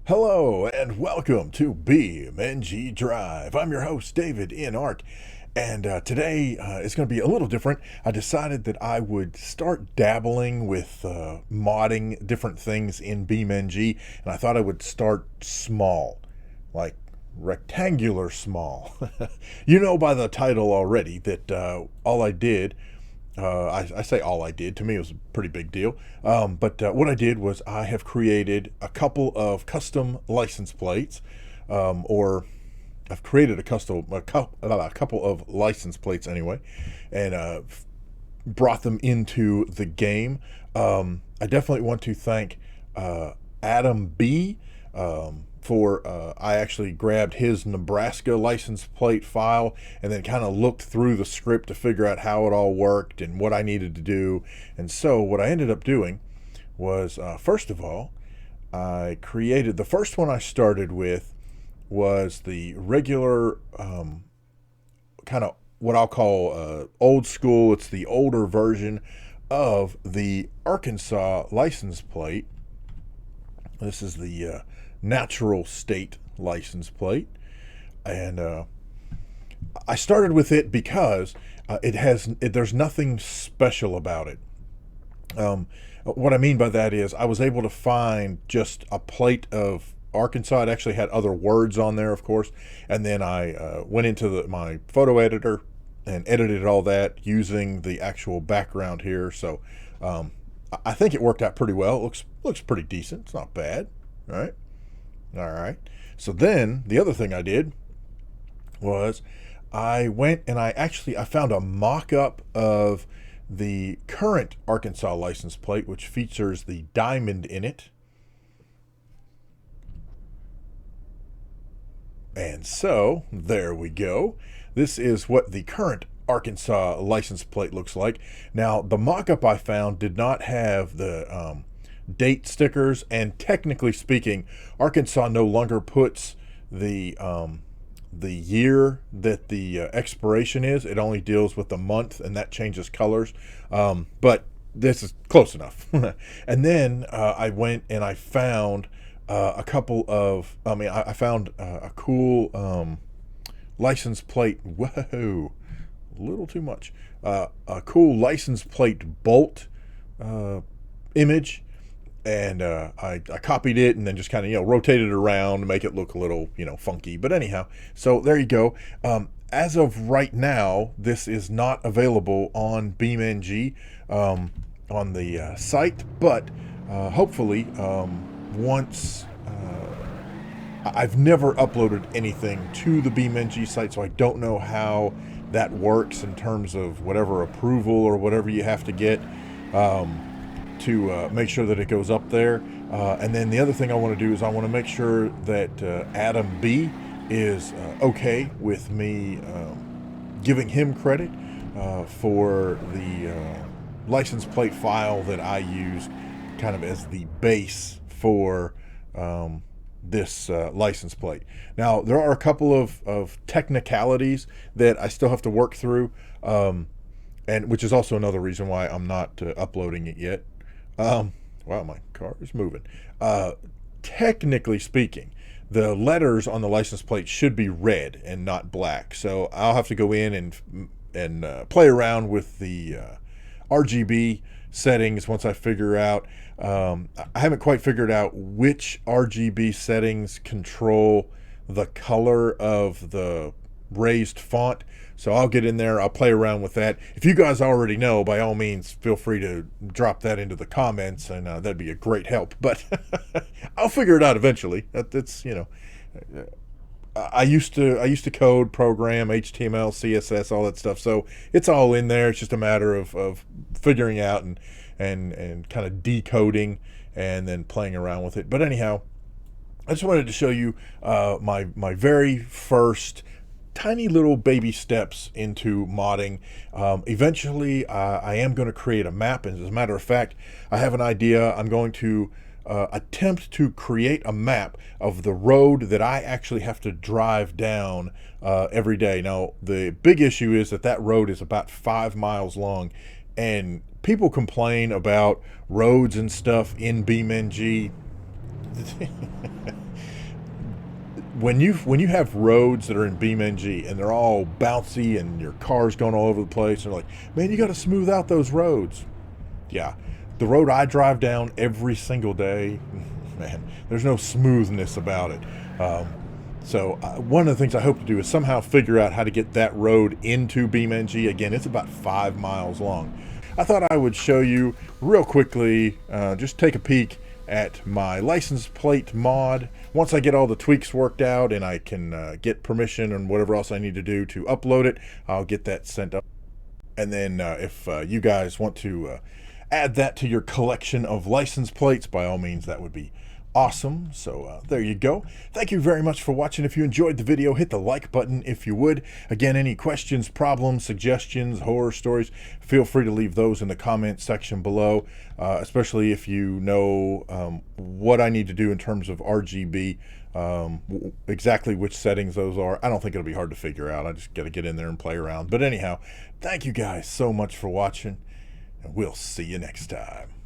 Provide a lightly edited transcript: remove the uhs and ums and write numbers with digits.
Hello and welcome to BeamNG.Drive. I'm your host, davidinark, and today it's going to be a little different. I decided that I would start dabbling with modding different things in BeamNG, and I thought I would start small, like rectangular small. You know by the title already that all I did I say all I did. To me, it was a pretty big deal. But what I did was I have created a couple of custom license plates, or I've created a couple of license plates anyway, and brought them into the game. I definitely want to thank Adam B. For I actually grabbed his Nebraska license plate file and then kind of looked through the script to figure out how it all worked and what I needed to do. And so what I ended up doing was, first of all, I created the first one I started with was the regular kind of what I'll call old school. It's the older version of the Arkansas license plate. This is the natural state license plate, and I started with it because there's nothing special about it. What I mean by that is I was able to find just a plate of Arkansas. It actually had other words on there, of course, and then I went into my photo editor and edited all that using the actual background here. So I think it worked out pretty well. It looks pretty decent. It's not bad. All right. So then the other thing I did was I went and I found a mock-up of the current Arkansas license plate, which features the diamond in it. And so there we go. This is what the current Arkansas license plate looks like. Now, the mock-up I found did not have the date stickers, and technically speaking, Arkansas no longer puts the year that the expiration is. It only deals with the month, and that changes colors. But this is close enough. And then I went and I found a couple of. I found a cool license plate. Whoa, a little too much. A cool license plate bolt image. And I copied it and then just kind of, rotated it around to make it look a little, funky. But anyhow, so there you go. As of right now, this is not available on BeamNG on the site. But hopefully, once I've never uploaded anything to the BeamNG site, so I don't know how that works in terms of whatever approval or whatever you have to get. To make sure that it goes up there. And then the other thing I want to do is I want to make sure that Adam B is okay with me giving him credit for the license plate file that I used kind of as the base for this license plate. Now, there are a couple of technicalities that I still have to work through, and which is also another reason why I'm not uploading it yet. Wow, my car is moving. Technically speaking, the letters on the license plate should be red and not black. So I'll have to go in and play around with the RGB settings once I figure out. I haven't quite figured out which RGB settings control the color of the raised font. So I'll get in there, I'll play around with that. If you guys already know, by all means, feel free to drop that into the comments, and that'd be a great help. But I'll figure it out eventually. That's I used to code, program, HTML, CSS, all that stuff. So it's all in there. It's just a matter of figuring out and kind of decoding and then playing around with it. But anyhow, I just wanted to show you my very first tiny little baby steps into modding. Eventually, I am going to create a map, and as a matter of fact, I have an idea. I'm going to attempt to create a map of the road that I actually have to drive down every day. Now, the big issue is that road is about 5 miles long, and people complain about roads and stuff in BeamNG. when you have roads that are in BeamNG and they're all bouncy and your car's going all over the place, and they're like, man, you got to smooth out those roads. Yeah, the road I drive down every single day, man, there's no smoothness about it. So one of the things I hope to do is somehow figure out how to get that road into BeamNG. Again, it's about 5 miles long. I thought I would show you real quickly, just take a peek at my license plate mod. Once I get all the tweaks worked out and I can get permission and whatever else I need to do to upload it, I'll get that sent up. And then if you guys want to add that to your collection of license plates, by all means, that would be awesome. So there you go. Thank you very much for watching. If you enjoyed the video, hit the like button if you would. Again, any questions, problems, suggestions, horror stories, feel free to leave those in the comment section below, especially if you know what I need to do in terms of RGB, exactly which settings those are. I don't think it'll be hard to figure out. I just got to get in there and play around. But anyhow, thank you guys so much for watching, and we'll see you next time.